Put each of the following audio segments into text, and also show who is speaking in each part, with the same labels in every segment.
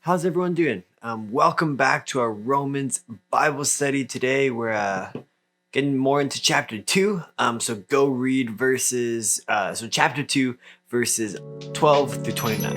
Speaker 1: How's everyone doing? Welcome back to our Romans Bible study today. We're getting more into chapter 2. So go read chapter 2, verses 12 through 29.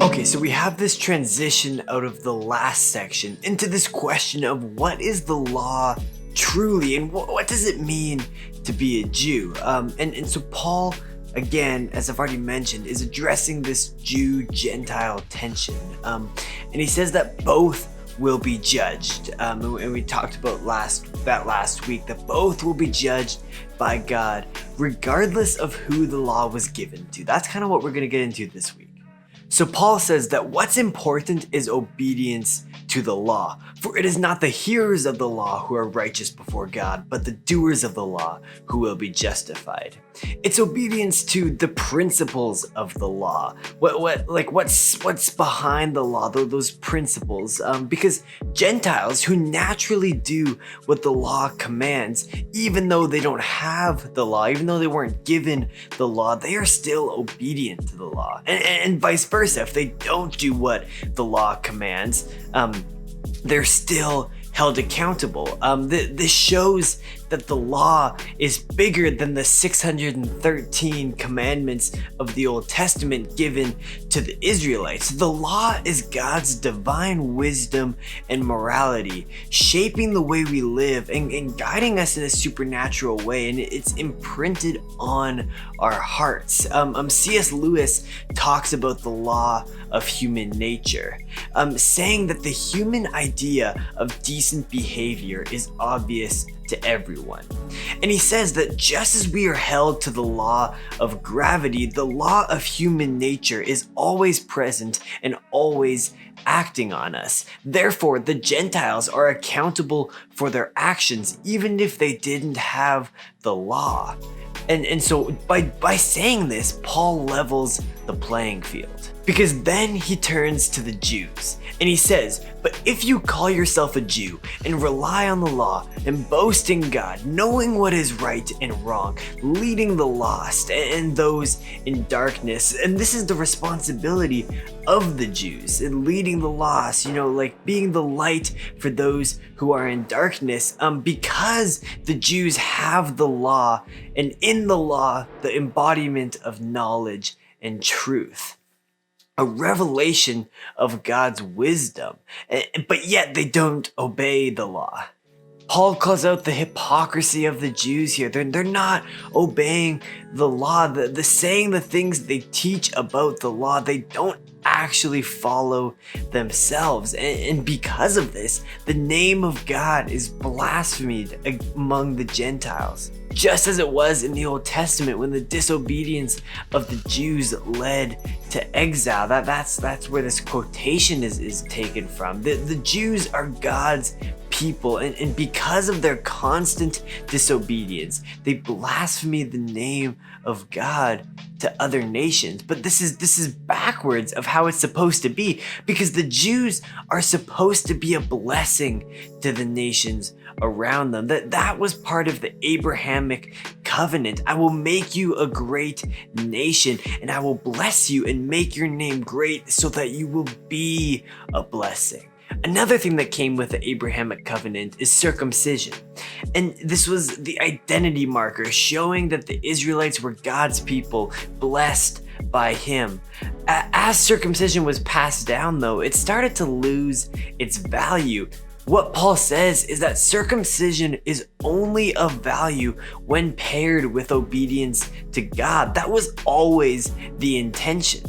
Speaker 1: Okay, so we have this transition out of the last section into this question of what is the law truly and what does it mean to be a Jew? And so Paul, again, as I've already mentioned, is addressing this Jew-Gentile tension. And he says that both will be judged. And we talked about last week, that both will be judged by God, regardless of who the law was given to. That's kind of what we're going to get into this week. So Paul says that what's important is obedience to the law. For it is not the hearers of the law who are righteous before God, but the doers of the law who will be justified. It's obedience to the principles of the law. What's behind the law, those principles? Because Gentiles who naturally do what the law commands, even though they don't have the law, even though they weren't given the law, they are still obedient to the law. And vice versa, if they don't do what the law commands, they're still held accountable. This shows that the law is bigger than the 613 commandments of the Old Testament given to the Israelites. The law is God's divine wisdom and morality, shaping the way we live and guiding us in a supernatural way, and it's imprinted on our hearts. C.S. Lewis talks about the law of human nature, saying that the human idea of decent behavior is obvious to everyone. And he says that just as we are held to the law of gravity, the law of human nature is always present and always acting on us. Therefore, the Gentiles are accountable for their actions, even if they didn't have the law. And so by saying this, Paul levels the playing field. Because then he turns to the Jews and he says, "But if you call yourself a Jew and rely on the law and boast in God, knowing what is right and wrong, leading the lost and those in darkness," and this is the responsibility of the Jews, and leading the lost, like being the light for those who are in darkness, because the Jews have the law, and in the law, the embodiment of knowledge and truth. A revelation of God's wisdom, but yet they don't obey the law. Paul calls out the hypocrisy of the Jews here. They're not obeying the law, the saying the things they teach about the law, they don't actually follow themselves. And because of this, the name of God is blasphemed among the Gentiles. Just as it was in the Old Testament when the disobedience of the Jews led to exile. That's where this quotation is taken from. The Jews are God's people, and because of their constant disobedience, they blaspheme the name of God to other nations. But this is backwards of how it's supposed to be, because the Jews are supposed to be a blessing to the nations around them. That was part of the Abrahamic covenant. I will make you a great nation, and I will bless you and make your name great so that you will be a blessing. Another thing that came with the Abrahamic covenant is circumcision. And this was the identity marker, showing that the Israelites were God's people, blessed by him. As circumcision was passed down, though, it started to lose its value. What Paul says is that circumcision is only of value when paired with obedience to God. That was always the intention.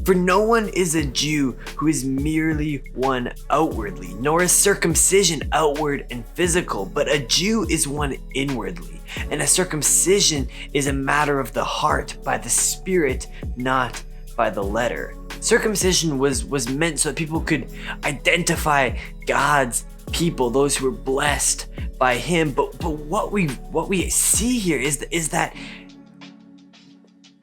Speaker 1: For no one is a Jew who is merely one outwardly, nor is circumcision outward and physical, but a Jew is one inwardly, and a circumcision is a matter of the heart, by the Spirit, not by the letter. Circumcision was meant so that people could identify God's people, those who were blessed by him. But what we see here is that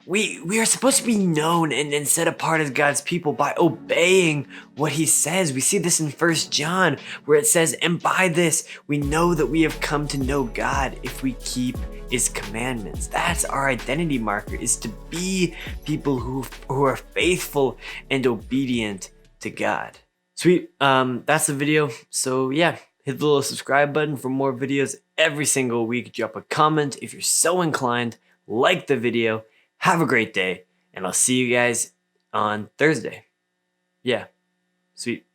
Speaker 1: we are supposed to be known and set apart as God's people by obeying what he says. We see this in 1 John where it says, and by this we know that we have come to know God if we keep his commandments. That's our identity marker, is to be people who are faithful and obedient to God. Sweet, that's the video. So yeah, hit the little subscribe button for more videos every single week. Drop a comment if you're so inclined, like the video. Have a great day, and I'll see you guys on Thursday. Yeah, sweet.